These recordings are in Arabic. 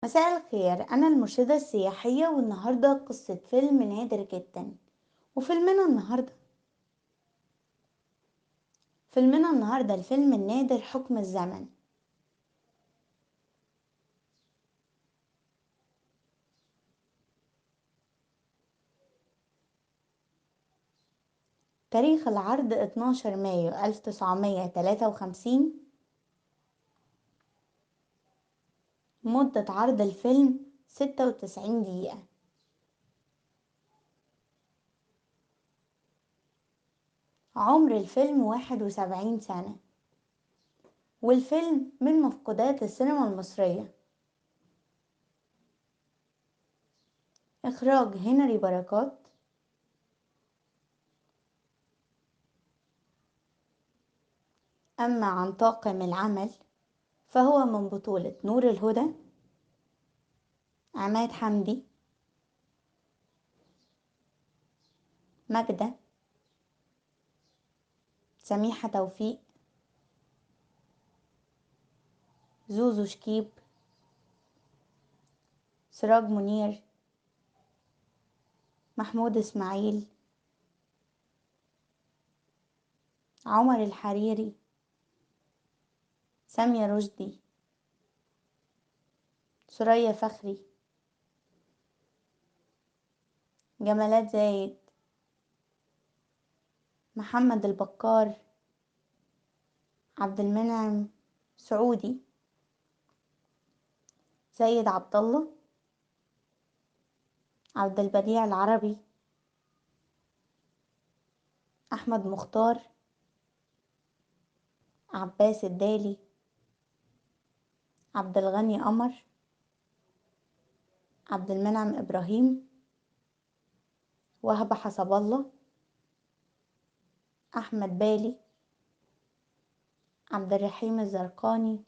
مساء الخير، أنا المرشدة السياحية والنهاردة قصة فيلم نادر جدا. وفيلمنا النهاردة فيلمنا النهاردة الفيلم النادر حكم الزمن. تاريخ العرض 12 مايو 1953. مدة عرض الفيلم 96 دقيقة. عمر الفيلم 71 سنة، والفيلم من مفقودات السينما المصرية. إخراج هنري بركات. أما عن طاقم العمل فهو من بطولة نور الهدى، عماد حمدي، ماجدة، سميحة توفيق، زوزو شكيب، سراج منير، محمود إسماعيل، عمر الحريري، سامية رشدي، سوريا فخري، جمالات زايد، محمد البكار، عبد المنعم سعودي، سيد عبد الله، عبد البديع العربي، أحمد مختار، عباس الدالي، عبد الغني قمر، عبد المنعم إبراهيم، وهبة حسب الله، أحمد بالي، عبد الرحيم الزرقاني،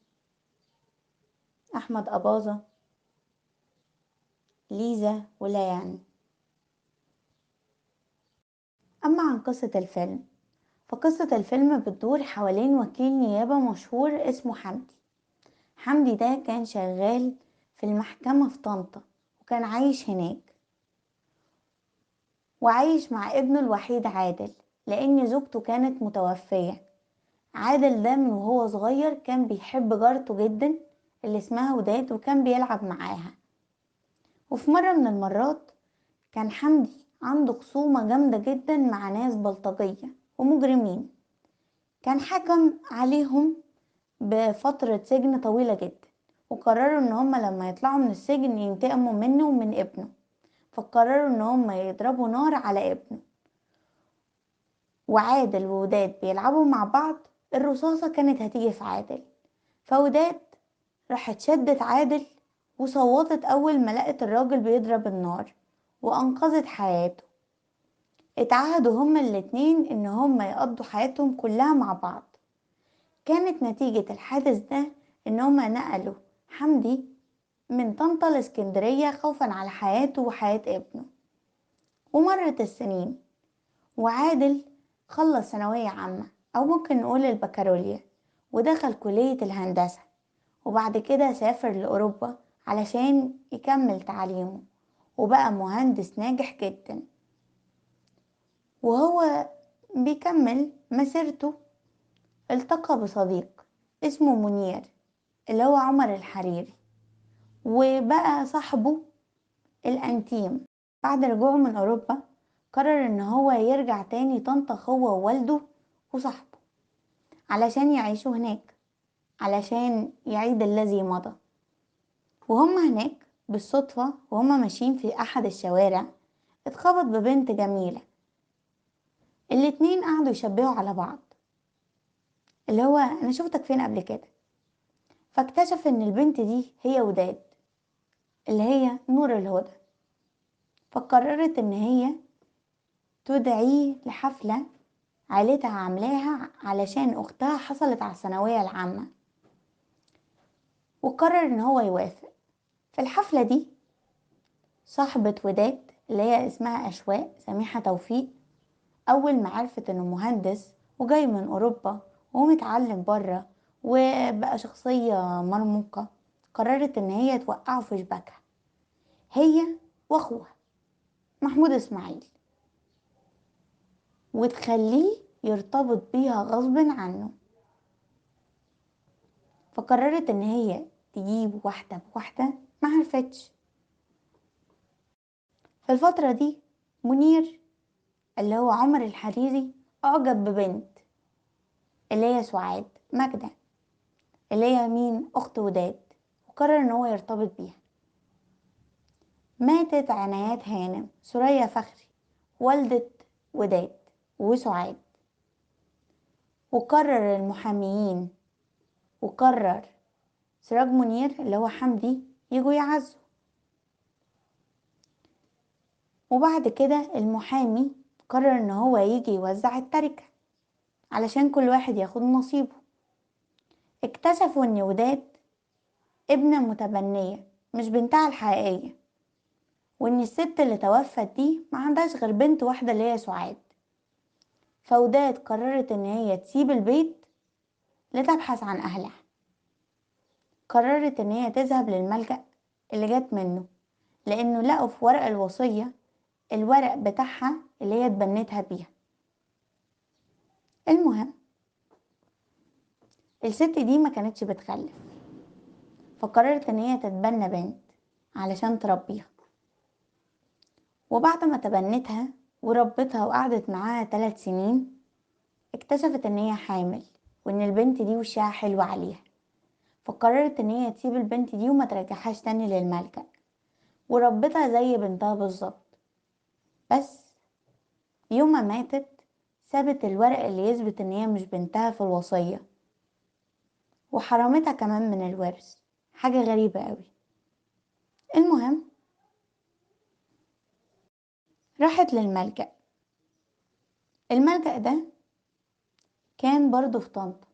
أحمد أباظة، ليزا وليان. أما عن قصة الفيلم فقصة الفيلم بتدور حوالين وكيل نيابة مشهور اسمه حمدي. حمدي ده كان شغال في المحكمة في طنطا، وكان عايش هناك وعايش مع ابنه الوحيد عادل، لأن زوجته كانت متوفية. عادل ده من وهو صغير كان بيحب جارته جدا اللي اسمها وداد، وكان بيلعب معاها. وفي مرة من المرات كان حمدي عنده خصومة جامدة جدا مع ناس بلطجية ومجرمين، كان حكم عليهم بفترة سجن طويلة جدا، وقرروا ان هما لما يطلعوا من السجن ينتقموا منه ومن ابنه. فقرروا ان هما يضربوا نار على ابنه. وعادل ووداد بيلعبوا مع بعض، الرصاصة كانت هتيجي في عادل، فوداد راحت شدت عادل وصوتت اول ما لقت الراجل بيضرب النار، وانقذت حياته. اتعهدوا هما الاتنين ان هما يقضوا حياتهم كلها مع بعض. كانت نتيجة الحادث ده ان هما نقلوا حمدي من طنطا لاسكندرية خوفا على حياته وحياة ابنه. ومرت السنين وعادل خلص ثانوية عامة، او ممكن نقول البكالوريا، ودخل كلية الهندسة. وبعد كده سافر لأوروبا علشان يكمل تعليمه، وبقى مهندس ناجح جدا. وهو بيكمل مسيرته التقى بصديق اسمه منير اللي هو عمر الحريري، وبقى صاحبه الانتيم. بعد رجوعه من اوروبا قرر ان هو يرجع تاني طنطا هو ووالده وصاحبه علشان يعيشوا هناك، علشان يعيد الذي مضى. وهم هناك بالصدفة وهم ماشيين في احد الشوارع اتخبط ببنت جميلة. الاتنين قعدوا يشبهوا على بعض، اللي هو انا شفتك فين قبل كده. فاكتشف ان البنت دي هي وداد اللي هي نور الهدى. فقررت ان هي تدعيه لحفلة عيلتها عاملاها علشان اختها حصلت على الثانوية العامة، وقرر ان هو يوافق. في الحفلة دي صاحبة وداد اللي هي اسمها اشواق سميحة توفيق، اول ما عرفت انه مهندس وجاي من اوروبا ومتعلم بره وبقى شخصية مرموقة، قررت ان هي توقعه في شباكها، هي واخوها محمود اسماعيل، وتخليه يرتبط بيها غصب عنه. فقررت ان هي تجيب واحدة بواحدة، معرفتش. في الفترة دي منير اللي هو عمر الحريري اعجب ببنت اللي هي سعاد ماجدة، اللي هي مين، اخت وداد، وقرر ان هو يرتبط بيها. ماتت عنايات هانم سوريا فخري والدة وداد وسعاد، وقرر المحاميين وقرر سراج منير اللي هو حمدي يجوا يعزوا. وبعد كده المحامي قرر ان هو يجي يوزع التركة علشان كل واحد ياخد نصيبه. اكتشفوا ان وداد ابنة متبنية مش بنتها الحقيقية، وان الست اللي توفت دي ما عندهاش غير بنت واحدة اللي هي سعاد. فوداد قررت ان هي تسيب البيت لتبحث عن اهلها. قررت ان هي تذهب للملجأ اللي جت منه، لانه لقوا في ورق الوصية الورق بتاعها اللي هي اتبنتها بيها. المهم الست دي ما كانتش بتخلف، فقررت ان هي تتبنى بنت علشان تربيها. وبعد ما تبنتها وربتها وقعدت معاها 3 سنين، اكتشفت ان هي حامل وان البنت دي وشها حلو عليها. فقررت ان هي تسيب البنت دي وما ترجعهاش تاني للملجأ، وربتها زي بنتها بالظبط. بس يوم ما ماتت سابت الورق اللي يثبت ان هي مش بنتها في الوصية، وحرمتها كمان من الورث. حاجة غريبة قوي. المهم راحت للملجأ. الملجأ ده كان برضو في طنطا.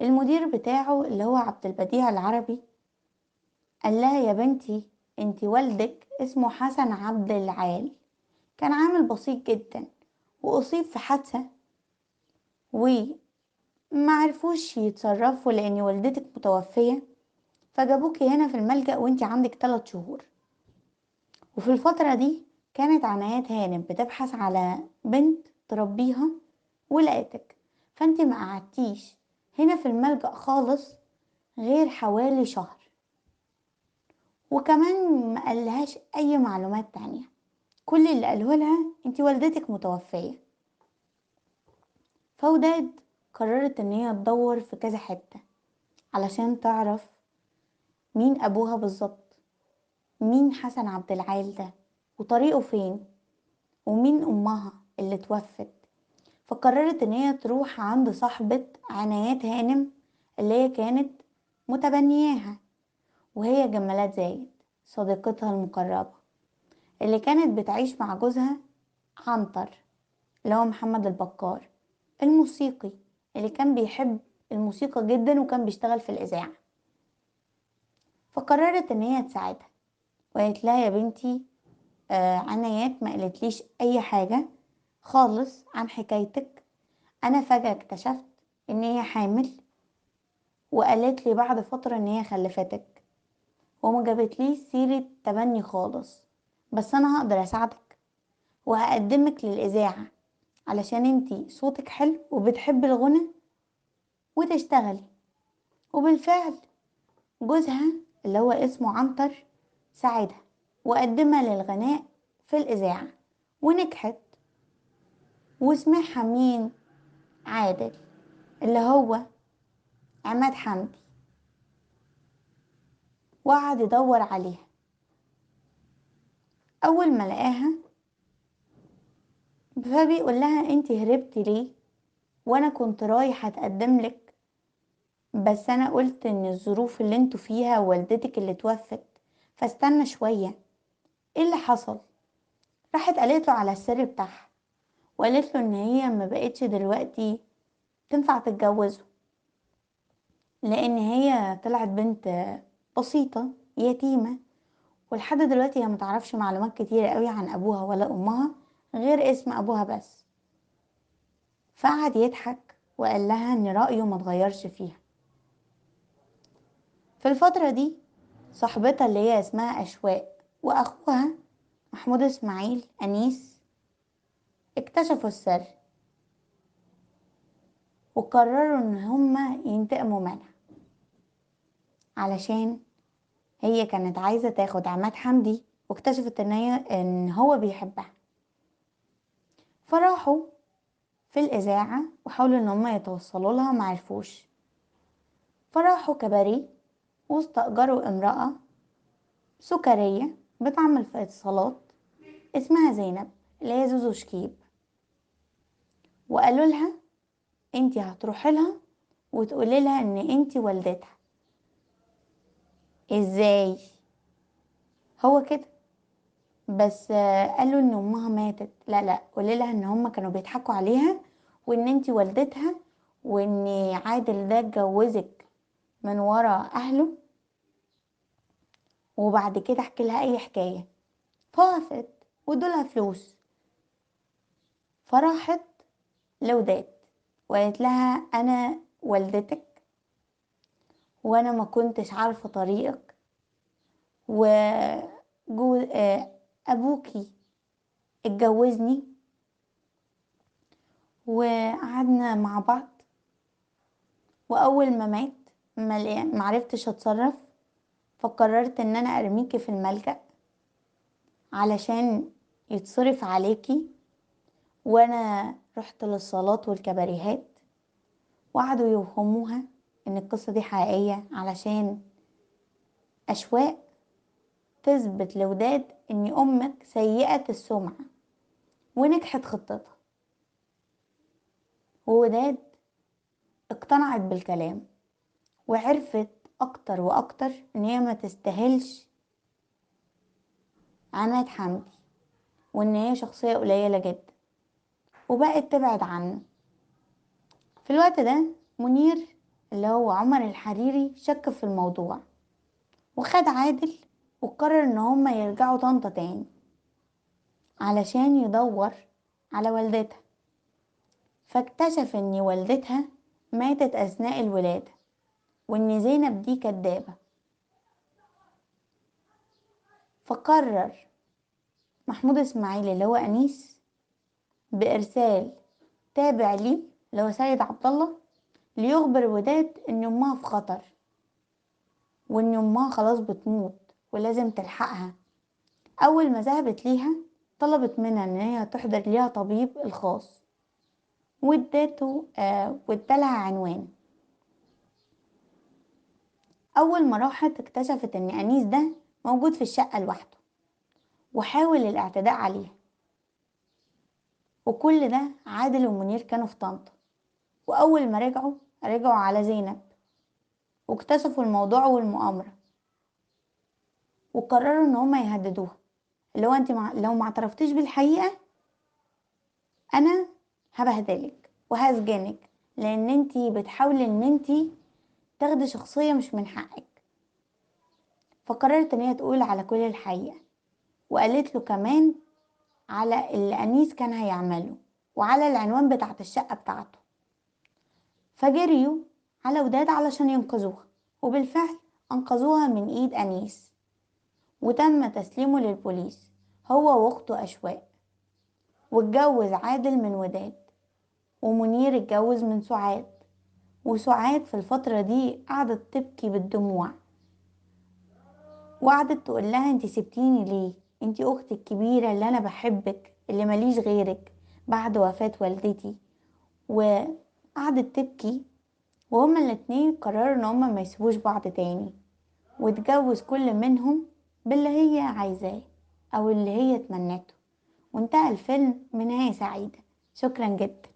المدير بتاعه اللي هو عبد البديع العربي قال لها يا بنتي انتي والدك اسمه حسن عبد العال، كان عامل بسيط جدا وأصيب في حادثة وما عرفوش يتصرفوا لأن والدتك متوفية، فجابوكي هنا في الملجأ وانتي عندك 3 شهور. وفي الفترة دي كانت عنايات هانم بتبحث على بنت تربيها ولقيتك، فانتي ما قعدتيش هنا في الملجأ خالص غير حوالي شهر، وكمان ما قالهاش اي معلومات تانية. كل اللي قاله لها انتي والدتك متوفية. فوداد قررت ان هي تدور في كذا حتة علشان تعرف مين ابوها بالظبط، مين حسن عبد العال ده وطريقه فين، ومين امها اللي توفت. فقررت ان هي تروح عند صاحبة عنايات هانم اللي هي كانت متبنياها، وهي جمالات زايد صديقتها المقربة اللي كانت بتعيش مع جوزها عنتر اللي هو محمد البكار الموسيقي اللي كان بيحب الموسيقى جدا وكان بيشتغل في الإذاعة. فقررت ان هي تساعدها وقالت لها يا بنتي عنايات ما قالتليش اي حاجة خالص عن حكايتك. انا فجأة اكتشفت ان هي حامل، وقالت لي بعد فترة ان هي خلفتك، وما جابتليش سيرة تبني خالص. بس انا هقدر اساعدك وهقدمك للإذاعة علشان انتي صوتك حلو وبتحب الغنى وتشتغلي. وبالفعل جوزها اللي هو اسمه عنتر ساعدها وقدمها للغناء في الإذاعة ونجحت. وسمعها مين؟ عادل اللي هو عماد حمدي، وقعد يدور عليها. أول ما لقاها فبيقول لها انتي هربتي ليه وانا كنت رايح اتقدم لك، بس انا قلت ان الظروف اللي انتوا فيها والدتك اللي توفت فاستنى شوية. ايه اللي حصل؟ راحت قالت له على السر بتاعها، وقالت له ان هي ما بقتش دلوقتي تنفع تتجوزه، لان هي طلعت بنت بسيطة يتيمة، ولحد دلوقتي هي متعرفش معلومات كتيرة قوي عن ابوها ولا امها غير اسم ابوها بس. فقعد يضحك وقال لها ان رأيه ما اتغيرش فيها. في الفترة دي صاحبتها اللي هي اسمها أشواق وأخوها محمود إسماعيل أنيس اكتشفوا السر، وقرروا ان هما ينتقموا منها علشان هي كانت عايزة تاخد عماد حمدي، واكتشفت ان هو بيحبها. فراحوا في الإذاعة وحاولوا ان هما يتوصلوا لها، معرفوش. فراحوا كباريه واستأجروا امرأة سكرية بتعمل في اتصالات اسمها زينب اللي هي زوزو شكيب، وقالوا لها انتي هتروحي لها وتقولي لها ان انتي والدتها. ازاي؟ هو كده بس قالوا ان امها ماتت. لا لا، قولي لها ان هم كانوا بيضحكوا عليها وان انتي والدتها، وان عادل ده اتجوزك من ورا اهله، وبعد كده احكي لها اي حكايه. فوافقت وادولها فلوس. فراحت لوداد وقالت لها انا والدتك، وانا ما كنتش عارفه طريقك، و ابوكي اتجوزني وقعدنا مع بعض، واول ما مات معرفتش اتصرف، فقررت ان انا ارميكي في الملجأ علشان يتصرف عليكي. وانا رحت للصالات والكباريهات وقعدوا يوهموها ان القصة دي حقيقية علشان اشواق تثبت لوداد ان امك سيئة السمعة. ونجحت خطتها، ووداد اقتنعت بالكلام وعرفت اكتر واكتر ان هي ما تستاهلش عماد حمدي، وان هي شخصية قليلة جدا، وبقت تبعد عنه. في الوقت ده منير اللي هو عمر الحريري شك في الموضوع وخد عادل، وقرر ان هما يرجعوا طنطا تاني علشان يدور على والدتها. فاكتشف ان والدتها ماتت اثناء الولادة، وان زينب دي كدابة. فقرر محمود اسماعيل اللي هو انيس بارسال تابع ليه اللي هو سيد عبد الله ليخبر وداد ان امها في خطر، وان امها خلاص بتموت ولازم تلحقها. اول ما ذهبت ليها طلبت منها ان هي تحضر ليها طبيب الخاص، وادالها عنوان. اول ما راحت اكتشفت ان انيس ده موجود في الشقة لوحده وحاول الاعتداء عليها. وكل ده عادل ومنير كانوا في طنطا، واول ما رجعوا على زينب واكتشفوا الموضوع والمؤامرة، وقرروا ان هما يهددوها اللي هو انت لو ما اعترفتيش بالحقيقة انا هبهدلك وهسجنك، لان انت بتحاولي ان انت تاخدي شخصية مش من حقك. فقررت ان هي تقول على كل الحقيقة، وقالت له كمان على اللي انيس كان هيعمله وعلى العنوان بتاعت الشقة بتاعته. فجريوا على وداد علشان ينقذوها، وبالفعل انقذوها من ايد انيس، وتم تسليمه للبوليس هو واخته اشواق. واتجوز عادل من وداد، ومنير اتجوز من سعاد. وسعاد في الفترة دي قعدت تبكي بالدموع، وقعدت تقول لها انتي سبتيني ليه؟ انتي اختي الكبيرة اللي انا بحبك، اللي ماليش غيرك بعد وفاة والدتي. وقعدت تبكي. وهما الاتنين قرروا ان هما ما يسيبوش بعض تاني، واتجوز كل منهم باللي هي عايزاه او اللي هي تمنته. وانتهى الفيلم بنهاية سعيدة. شكرا جدا.